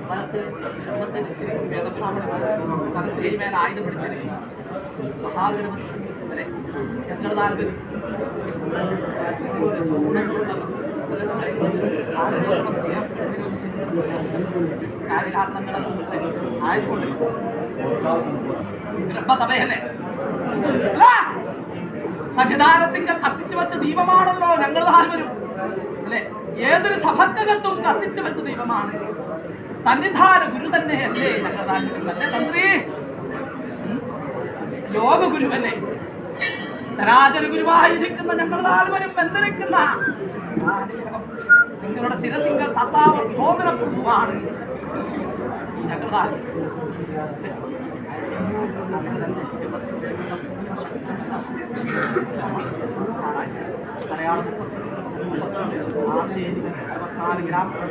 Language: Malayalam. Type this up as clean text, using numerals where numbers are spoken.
വലത്ത് ധർമ്മത്തിരിച്ചിരിക്കും വേദഭാവന, വലത്ത് കൈമേൽ ആയുധം പിടിച്ചിരിക്കും മഹാഗണപതി അല്ലെ. ഞങ്ങൾ താല്പര്യം കാര്യകാരണങ്ങൾ ആയതുകൊണ്ട് ബ്രഹ്മസഭയല്ലേ സന്നിധാനത്തിങ്കൽ കത്തിച്ചു വെച്ച ദീപമാണല്ലോ ഞങ്ങൾ താല്പര്യം അല്ലെ. ഏതൊരു സഭക്കകത്തും കത്തിച്ചു വെച്ച ദീപമാണ് സന്നിധാന ഗുരു തന്നെയല്ലേ ഞങ്ങൾ താല്പര്യം അല്ലേ തന്ത്രി. ലോക ഗുരുവല്ലേ, ചരാചര ഗുരുവായിരിക്കുന്ന ഞങ്ങൾ താല്പര്യം ബന്ധനിക്കുന്ന നിങ്ങളുടെ സ്ഥിരസിംഗ തത്താവ ബോധനപൂർവമാണ് ഞങ്ങൾ മലയാളം 64 ഗ്രാം